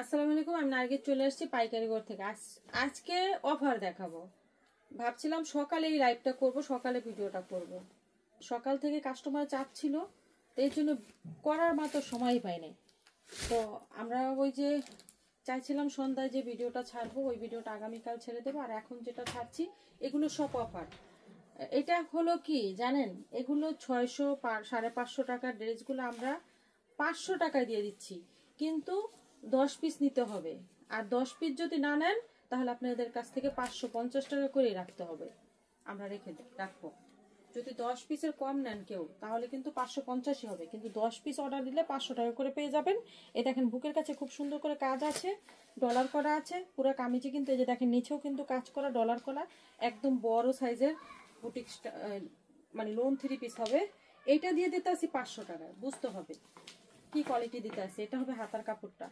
আসসালামু আলাইকুম। আমি নার্গিস চলে আসছি পাইকারি ঘর থেকে। আজকে অফার দেখাবো। ভাবছিলাম সকালে এই লাইভটা করব, সকালে ভিডিওটা করব। সকাল থেকে কাস্টমার চাপ ছিল, এই জন্য করার মাত্র সময় পাইনি। তো আমরা ওই যে চাইছিলাম সন্ধ্যায় যে ভিডিওটা ছাড়বো, ওই ভিডিওটা আগামীকাল ছেড়ে দেবো। আর এখন যেটা ছাড়ছি এগুলো সব অফার। এটা হলো কি জানেন, এগুলো 600 550 টাকার ড্রেসগুলো আমরা 500 টাকায় দিয়ে দিচ্ছি, কিন্তু 10 পিস নিতে হবে। আর 10 পিস যদি না নেন তাহলে আপনাদের কাছ থেকে 550 টাকা করে রাখতে হবে। আমরা রাখবো। যদি 10 পিসের কম নেন কেউ তাহলে কিন্তু 550 হবে, কিন্তু 10 পিস অর্ডার দিলে 500 টাকা করে পেয়ে যাবেন। এই দেখেন বুকের কাছে খুব সুন্দর করে কাজ আছে, ডলার করা আছে পুরো কামিজে, কিন্তু এই যে দেখেন নিচেও কিন্তু কাজ করা, ডলার করা, একদম বড় সাইজের বুটিক মানে লোন 3 পিস হবে। এইটা দিয়ে দিতে আসি 500 টাকায়। বুঝতে হবে কি কোয়ালিটি দিতে আসে। এটা হবে হাতার কাপড়টা।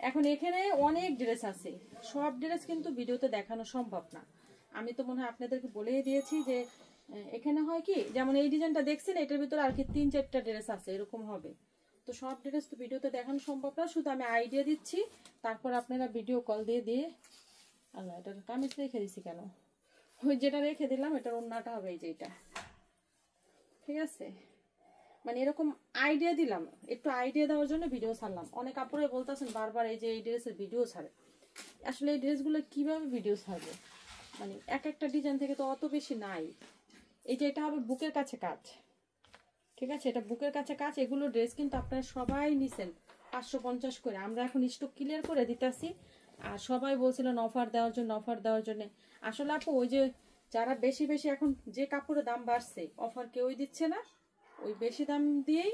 এখন এখানে অনেক ড্রেস আছে, সব ড্রেস কিন্তু ভিডিওতে দেখানো সম্ভব না। আমি তো মনে হয় আপনাদেরকে বলেই দিয়েছি যে এখানে হয় কি, যেমন এই ডিজাইনটা দেখছেন, এটার ভিতরে আর কি 3-4টা ড্রেস আছে, এরকম হবে। তো সব ড্রেস তো ভিডিওতে দেখানো সম্ভব না, শুধু আমি আইডিয়া দিচ্ছি। তারপর আপনারা ভিডিও কল দিয়ে আল্লাহ, এটার কামিজ রেখে দিছি কেন? ওই যেটা রেখে দিলাম এটার ওন্নাটা হবে এই যে এটা, ঠিক আছে? মানে এরকম আইডিয়া দিলাম, একটু আইডিয়া দেওয়ার জন্য ভিডিও ছাড়লাম। অনেক আপুরে বলতেছেন বারবার এই যে এই ড্রেসের ভিডিও ছাড়ে। আসলে এই ড্রেসগুলো কিভাবে ভিডিও ছাড়বে, মানে এক একটা ডিজাইন থেকে তো অত বেশি নাই। এই যে এটা হবে বুকের কাছে কাজ, ঠিক আছে? এটা বুকের কাছে কাজ। এগুলো ড্রেস কিন্তু আপনারা সবাই নিছেন 550 করে। আমরা এখন স্টক ক্লিয়ার করে দিতেছি। আর সবাই বলছিলেন অফার দেওয়ার জন্য, অফার দেওয়ার জন্য। আসলে আপু ওই যে যারা বেশি বেশি, এখন যে কাপড়ের দাম বাড়ছে, অফার কেউই দিচ্ছে না। ওই বেশি দাম দিয়েই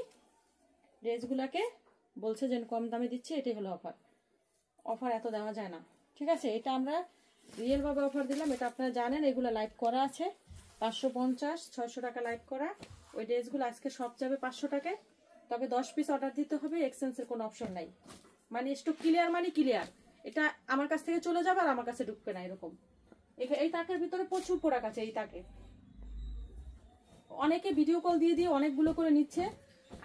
ড্রেসগুলোকে বলছে যে কম দামে দিচ্ছে, এটাই হলো অফার। অফার এত দেওয়া যায় না, ঠিক আছে? এটা আমরা রিয়েলভাবে অফার দিলাম, এটা আপনারা জানেন। এগুলো লাইভ করা আছে 550-600 টাকা লাইভ করা। ওই ড্রেসগুলো আজকে সব যাবে 500 টাকায়। তবে 10 পিস অর্ডার দিতে হবে, এক্সচেঞ্জের কোনো অপশন নাই। মানে স্টক ক্লিয়ার মানে ক্লিয়ার। এটা আমার কাছ থেকে চলে যাবে আর আমার কাছে ঢুকবে না, এরকম। এই তাকের ভিতরে প্রচুর প্রোডাক্ট আছে। এই তাকে অনেকে ভিডিও কল দিয়ে অনেকগুলো করে নিচ্ছে।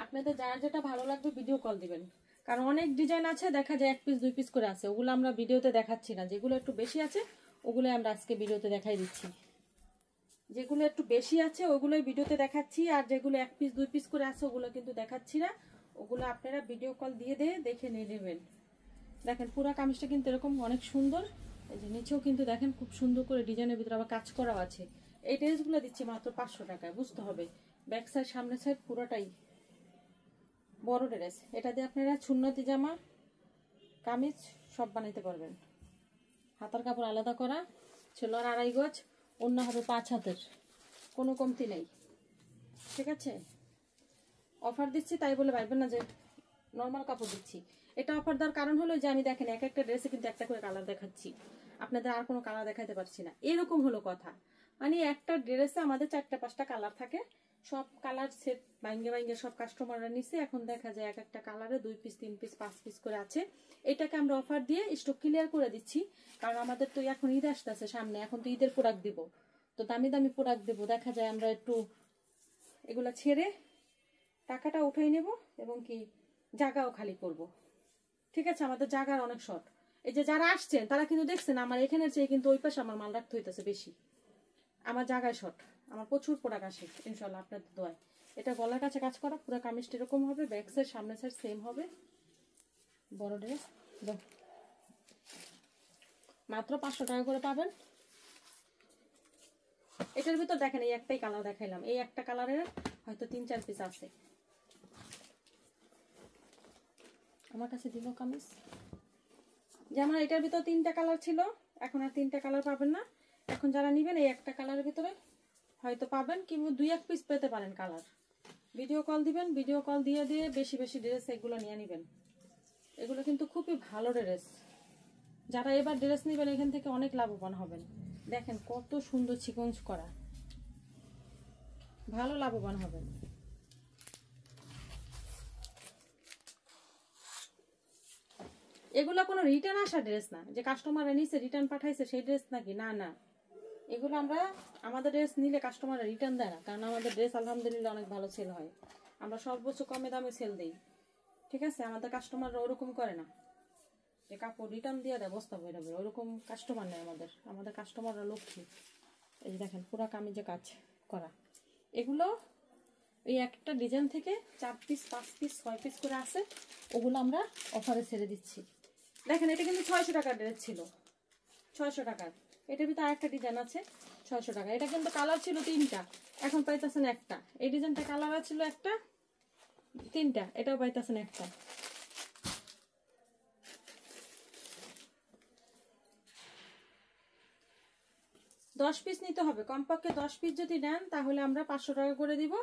আপনাদের যার যেটা ভালো লাগবে ভিডিও কল দিবেন, কারণ অনেক ডিজাইন আছে, দেখা যায় 1 পিস 2 পিস করে আছে। ওগুলো আমরা ভিডিওতে দেখাচ্ছি না। যেগুলো একটু বেশি আছে ওগুলো আমরা আজকে ভিডিওতে দেখাই দিচ্ছি। যেগুলো একটু বেশি আছে ওগুলোই ভিডিওতে দেখাচ্ছি, আর যেগুলো 1 পিস 2 পিস করে আছে ওগুলো কিন্তু দেখাচ্ছি না। ওগুলো আপনারা ভিডিও কল দিয়ে দেখে নিয়ে নেবেন। দেখেন পুরো কামিজটা কিন্তু এরকম অনেক সুন্দর। এই যে নিচেও কিন্তু দেখেন খুব সুন্দর করে ডিজাইনের ভিতরে আবার কাজ করা আছে। এই ড্রেসগুলো দিচ্ছি মাত্র 500 টাকায়। বুঝতে হবে ব্যাক সাইড সামনের সাইড পুরোটাই বড় ড্রেস। এটা দিয়ে আপনারা সুন্নতি জামা, কামিজ সব বানাইতে পারবেন। হাতার কাপড় আলাদা করা, ছেলের 2.5 গজ, অন্য হবে 5 হাতের, কোনো কমতি নেই, ঠিক আছে? অফার দিচ্ছি তাই বলে ভাববেন না যে নর্মাল কাপড় দিচ্ছি। এটা অফার দেওয়ার কারণ হলো যে আমি দেখেন এক একটা ড্রেসে কিন্তু একটা করে কালার দেখাচ্ছি, আপনাদের আর কোনো কালার দেখাতে পারছি না, এরকম হলো কথা। মানে একটা ড্রেসে আমাদের 4-5টা কালার থাকে, সব কালার সেট ভাঙ্গে সব কাস্টমাররা নিচ্ছে। এখন দেখা যায় এক একটা কালারে 2 পিস 3 পিস 5 পিস করে আছে। এটাকে আমরা অফার দিয়ে স্টক ক্লিয়ার করে দিচ্ছি, কারণ আমাদের তো এখন ঈদ আসতেছে সামনে, এখন তো ঈদের প্রোডাক্ট দিব, তো দামি দামি প্রোডাক্ট দেবো। দেখা যায় আমরা একটু এগুলা ছেড়ে টাকাটা উঠাই নেব এবং কি জায়গাও খালি করব, ঠিক আছে? আমাদের জায়গার অনেক শর্ট। এই যে যারা আসছেন তারা কিন্তু দেখছেন আমার এখানের চেয়ে কিন্তু ওই পাশে আমার মাল রাখতে হইতেছে বেশি। আমার জায়গায় শর্ট, আমার প্রচুর প্রোডাক্ট আসে ইনশাল্লাহ আপনাদের দোয়ায়। এটা গলার কাছে কাজ করা, পুরো কামিজটা এরকম হবে, ব্যাক সাইড সামনের সাইড সেম হবে। বড় ড্রেস মাত্র 500 টাকা করে পাবেন। এটার ভিতর দেখেন এই একটাই কালার দেখাইলাম, এই একটা কালারের হয়তো 3-4 পিস আছে। আমার কাছে দিল কামিজ, যেমন এটার ভিতর 3টা কালার ছিল, এখন আর 3টা কালার পাবেন না। এখন যারা নিবেন এই একটা কালারের ভিতরে হয়তো পাবেন, কিংবা 2-1 পিস পেতে পারেন কালার। ভিডিও কল দিবেন, ভিডিও কল দিয়ে বেশি বেশি ড্রেস এগুলো নিয়ে নেবেন। এগুলো কিন্তু খুবই ভালো ড্রেস। যারা এবার ড্রেস নেবেন এখান থেকে অনেক লাভবান হবেন। দেখেন কত সুন্দর সিকোয়েন্স করা, ভালো লাভবান হবেন। এগুলো কোনো রিটার্ন আসা ড্রেস না যে কাস্টমাররা নিচে রিটার্ন পাঠাইছে সেই ড্রেস নাকি, না না। এগুলো আমরা আমাদের ড্রেস নিলে কাস্টমাররা রিটার্ন দেয় না, কারণ আমাদের ড্রেস আলহামদুলিল্লাহ অনেক ভালো সেল হয়। আমরা সর্বোচ্চ কমে দামে সেল দিই, ঠিক আছে? আমাদের কাস্টমাররা ওরকম করে না। যে কাপড় রিটার্ন দিয়ে দেয় বস্তা বই যাবে, ওরকম কাস্টমার নেই আমাদের। আমাদের কাস্টমাররা লক্ষ্মী। এই যে দেখেন পুরা কামিজে কাজ করা। এগুলো এই একটা ডিজাইন থেকে 4 পিস 5 পিস 6 পিস করে আছে, ওগুলো আমরা অফারে ছেড়ে দিচ্ছি। দেখেন এটা কিন্তু 600 টাকার ড্রেস ছিল, 600 টাকার। এটার ভিতরে আরেকটা ডিজাইন আছে 600 টাকা। এটা কিন্তু কালার ছিল 3টা, এখন পাইতেছেন একটা। এই ডিজাইনটা কালার ছিল একটা, 3টা, এটাও পাইতেছেন একটা। দশ পিস নিতে হবে কমপক্ষে। 10 পিস যদি নেন তাহলে আমরা 500 টাকা করে দিব।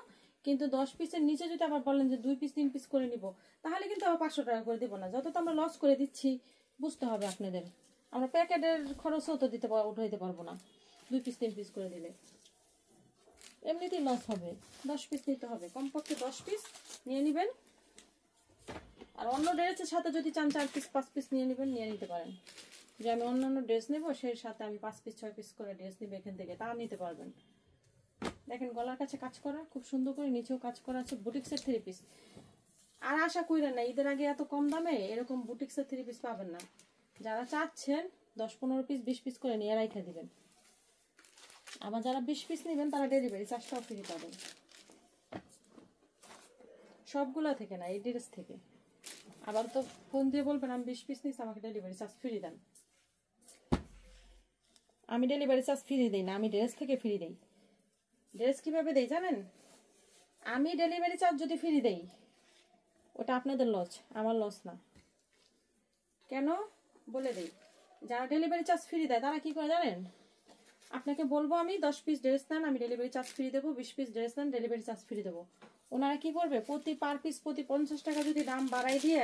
কিন্তু 10 পিসের নিচে যদি আবার বলেন যে 2 পিস 3 পিস করে নিব, তাহলে কিন্তু আবার 500 টাকা করে দিব না। যত তো আমরা লস করে দিচ্ছি বুঝতে হবে আপনাদের। আমরা প্যাকেটের খরচও তো উঠাইতে পারবো না 2 পিস 3 পিস করে দিলে, এমনিতেই লস হবে। 10 পিস নিতে হবে কমপক্ষে, 10 পিস নিয়ে নেবেন। আর অন্য ড্রেসের সাথে যদি চান 4 পিস 5 পিস নিয়ে নেবেন, নিয়ে নিতে পারেন। যে আমি অন্যান্য ড্রেস নেবো সেই সাথে আমি 5 পিস 6 পিস করে ড্রেস নিব এখান থেকে, তা নিতে পারবেন। দেখেন গলার কাছে কাজ করা খুব সুন্দর করে, নিচেও কাজ করা আছে, বুটিক্সের 3 পিস। আর আশা করেন না ঈদের আগে এত কম দামে এরকম বুটিক্সের 3 পিস পাবেন না। যারা চাচ্ছেন 10-15 পিস 20 পিস করে নিয়ে রাইখা দিবেন। আবার যারা 20 পিস নেবেন তারা ডেলিভারি চার্জটাও ফ্রি পাবেন। সবগুলা থেকে না, এই ড্রেস থেকে। আবার তো ফোন দিয়ে বলবেন আমি 20 পিস নিচ্ছি, আমাকে ডেলিভারি চার্জ ফ্রি দেন। আমি ডেলিভারি চার্জ ফ্রি দিই না, আমি ড্রেস থেকে ফ্রি দিই। ড্রেস কিভাবে দেই জানেন? আমি ডেলিভারি চার্জ যদি ফ্রি দেই ওটা আপনাদের লস, আমার লস না। কেন বলে দেই, যারা ডেলিভারি চার্জ ফ্রি দেয় তারা কি করে জানেন? আপনাকে বলবো আমি 10 পিস ড্রেস নেন, আমি ডেলিভারি চার্জ ফ্রি দেবো। 20 পিস ড্রেস নেন, ডেলিভারি চার্জ ফ্রি দেবো। ওনারা কি করবে, পার পিস প্রতি 50 টাকা যদি দাম বাড়াই দিয়ে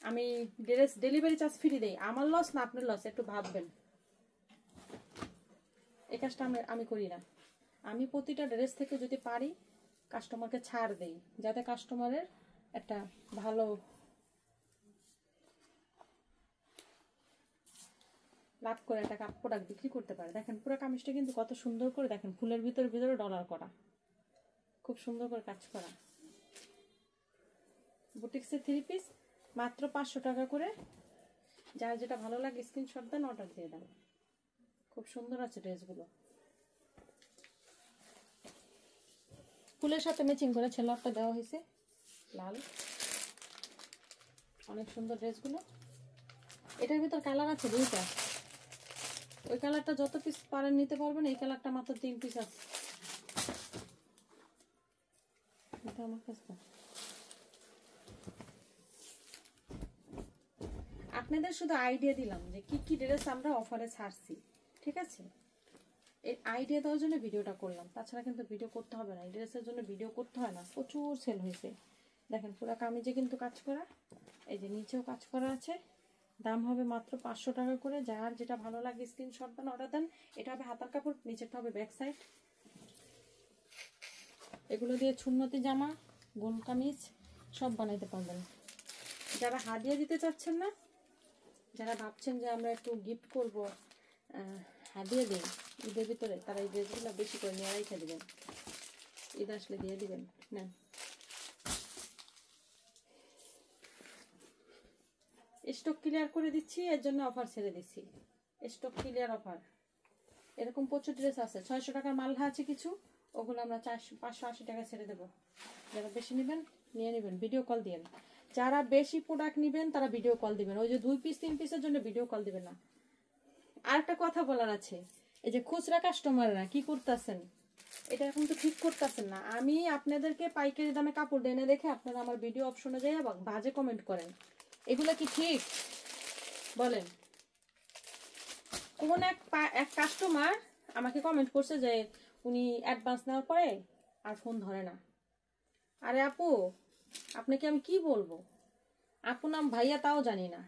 আমি ড্রেস ডেলিভারি চার্জ ফ্রি দেই, আমার লস না আপনার লস? একটু ভাববেন। এই কাজটা আমি করি না। আমি প্রতিটা ড্রেস থেকে যদি পারি কাস্টমারকে ছাড় দেই, যাতে কাস্টমারের একটা ভালো লাভ করে একটা প্রোডাক্ট বিক্রি করতে পারে। দেখেন পুরো কামিজটা কিন্তু কত সুন্দর করে, দেখেন ফুলের ভিতরে ডলার করা, খুব সুন্দর করে কাজ করা। বুটিক্সের 3 পিস মাত্র 500 টাকা করে। যার যেটা ভালো লাগে স্ক্রিনশট দেন, অর্ডার দিয়ে দেন। খুব সুন্দর আছে ড্রেসগুলো। ফুলের সাথে ম্যাচিং করে ছেলেরটা দেওয়া হয়েছে লাল, অনেক সুন্দর ড্রেসগুলো। এটার ভিতর কালার আছে 2টা। ওই কালারটা যত পিস পারেন নিতে পারবেন, এই কালারটা মাত্র 3 পিস আছে। এটা আমার কাছে আপনাদের শুধু আইডিয়া দিলাম যে কি কি ড্রেস আমরা অফারে ছাড়ছি, ঠিক আছে? এই আইডিয়া দেওয়ার জন্য ভিডিওটা করলাম, তাছাড়া কিন্তু ভিডিও করতে হবে না। এই ড্রেসের জন্য ভিডিও করতে হয় না, প্রচুর সেল হয়েছে। দেখেন পুরো কামিজে কিন্তু কাজ করা, এই যে নিচেও কাজ করা আছে। দাম হবে মাত্র 500 টাকা করে। যার যেটা ভালো লাগে স্ক্রিনশট দেন, অর্ডার দেন। এটা হবে হাতার কাপড়, নিচেরটা হবে ব্যাক সাইড। এগুলো দিয়ে ছুন্নতি জামা, গোল কামিজ সব বানাইতে পারবেন। যারা হাদিয়া দিতে চাচ্ছেন না, যারা ভাবছেন যে আমরা একটু গিফট করব, হাদিয়া দিই ঈদের ভিতরে, তারা এই ড্রেসগুলো বেশি করে নিয়ে রেখে দেবেন, ঈদ আসলে দিয়ে দিবেন। নেন, স্টক ক্লিয়ার করে দিচ্ছি, এর জন্য অফার ছেড়ে দিচ্ছি। Stock clear offer. এরকম প্রচুর ড্রেস আছে, 600 টাকার মালহা আছে কিছু, ওগুলো আমরা 580 টাকা ছেড়ে দেবো। যারা বেশি নেবেন নিয়ে নেবেন, ভিডিও কল দিবেন। যারা বেশি প্রোডাক্ট নেবেন তারা ভিডিও কল দিবেন। ওই যে 2 পিস 3 পিসের জন্য ভিডিও কল দিবেন না। আর একটা কথা বলার আছে, এই যে খুচরা কাস্টমাররা কি করতেছেন, এটা এখন তো ঠিক করতেছেন না। আমি আপনাদেরকে পাইকারি দামে কাপড় এনে দেখে আপনারা আমার ভিডিও অপশনে যাই বাজে কমেন্ট করেন, এগুলো কি ঠিক বলেন? কোন এক কাস্টমার আমাকে কমেন্ট করছে যে উনি অ্যাডভান্স নেওয়ার পরে আর ফোন ধরে না। আরে আপু, আপনাকে আমি কি বলবো? আপু নাম ভাইয়া তাও জানি না।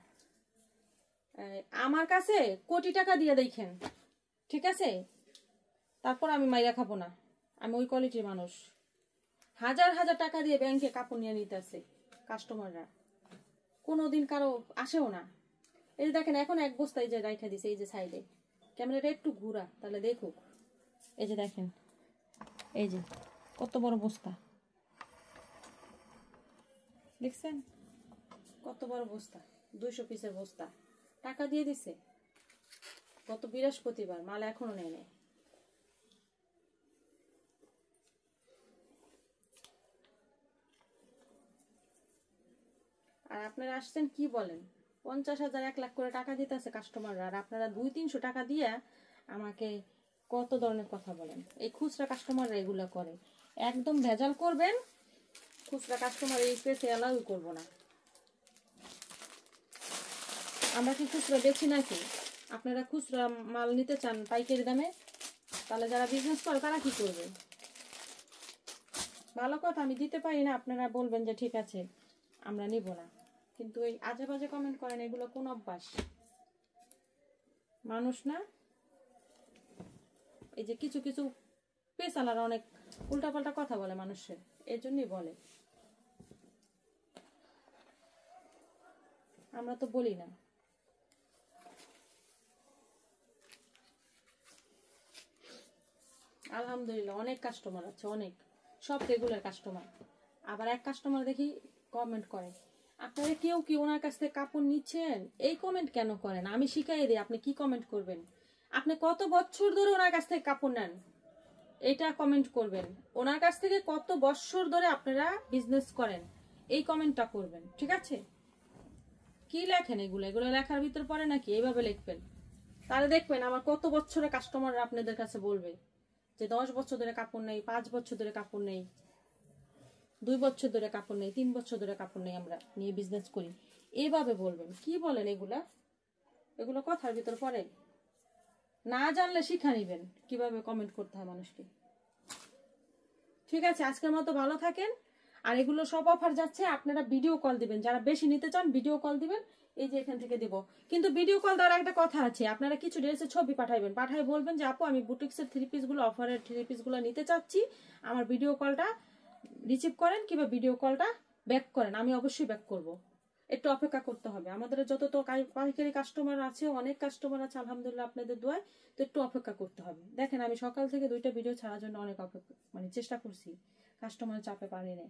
আমার কাছে কোটি টাকা দিয়ে দেখেন, ঠিক আছে? তারপর আমি মাইরা খাবো না। আমি ওই কোয়ালিটির মানুষ। হাজার হাজার টাকা দিয়ে ব্যাংকে কাপড় নিয়ে নিতে আসে কাস্টমাররা, কোনোদিন কারো আসেও না। এই যে দেখেন এখন এক বস্তা এই যে রাইখা দিছে, এই যে সাইডে ক্যামেরাটা একটু ঘুরা তাহলে দেখুক। এই যে দেখেন, এই যে কত বড় বস্তা, দেখছেন কত বড় বস্তা, 200 পিসের বস্তা। টাকা দিয়ে দিছে গত বৃহস্পতিবার, মাল এখনো নেয় নাই। আর আপনারা আসছেন কি বলেন, 50,000 1 লাখ করে টাকা দিতেছে কাস্টমাররা, আর আপনারা 200-300 টাকা দিয়ে আমাকে কত ধরনের কথা বলেন। এই খুচরা কাস্টমাররা এগুলো করে, একদম ভেজাল করবেন। খুচরা কাস্টমার এই স্পেসে অ্যালাউ করবো না। আমরা কি খুচরা বেচি নাকি? আপনারা খুচরা মাল নিতে চান পাইকারি দামে, তাহলে যারা বিজনেস করে তারা কি করবে? ভালো কথা, আমি দিতে পারি না, আপনারা বলবেন যে ঠিক আছে আমরা নিব না, কিন্তু এই আজে বাজে কমেন্ট করেন, এগুলো কোন অভ্যাস? মানুষ না? এই যে কিছু কিছু পেশালারা অনেক উল্টাপাল্টা কথা বলে মানুষের, এর জন্যই বলে। আমরা তো বলি না। আলহামদুলিল্লাহ অনেক কাস্টমার আছে, অনেক, সব রেগুলার কাস্টমার। আবার এক কাস্টমার দেখি কমেন্ট করে, আপনারা কেউ কি ওনার কাছ থেকে কাপড় নিচ্ছেন? এই কমেন্ট কেন করেন? আমি শিখাই দিই আপনি কি কমেন্ট করবেন। আপনি কত বছর ধরে ওনার কাছ থেকে কাপড় নেন, এটা কমেন্ট করবেন। ওনার কাছ থেকে কত বছর ধরে আপনারা বিজনেস করেন, এই কমেন্টটা করবেন, ঠিক আছে? কি লেখেন এগুলো? এগুলো লেখার ভিতর পড়ে নাকি? এইভাবে লিখবেন, তাহলে দেখবেন আমার কত বছরের কাস্টমাররা আপনাদের কাছে বলবে যে 10 বছর ধরে কাপড় নেই, 5 বছর ধরে কাপড় নেই, 2 বছর ধরে কাপড় নেই, 3 বছর ধরে কাপড় নেই, আমরা নিয়ে বিজনেস করি, এইভাবে বলবেন। কি বলেন এগুলা? এগুলো কথার ভিতর পড়ে? না জানলে শিখা নিবেন কিভাবে কমেন্ট করতে হয় মানুষকে। ঠিক আছে, আজকের মতো ভালো থাকেন। আর এগুলো সব অফার যাচ্ছে, আপনারা ভিডিও কল দিবেন, যারা বেশি নিতে চান ভিডিও কল দিবেন, এই যে এখান থেকে দিব। কিন্তু ভিডিও কল দেওয়ার একটা কথা আছে, আপনারা কিছু ড্রেসের ছবি পাঠাইবেন, পাঠাই বলবেন যে আপু আমি বুটিক্সের 3 পিসগুলো, অফারের 3 পিসগুলো নিতে চাচ্ছি, আমার ভিডিও কলটা রিসিভ করেন কিংবা ভিডিও কলটা ব্যাক করেন, আমি অবশ্যই ব্যাক করব। একটু অপেক্ষা করতে হবে, আমাদের যত তো পাইকারি কাস্টমার আছে, অনেক কাস্টমার আছে আলহামদুলিল্লাহ আপনাদের দোয়ায়, তো একটু অপেক্ষা করতে হবে। দেখেন আমি সকাল থেকে 2টা ভিডিও ছাড়ার জন্য অনেক অপেক্ষা চেষ্টা করছি, কাস্টমার চাপে পারি না।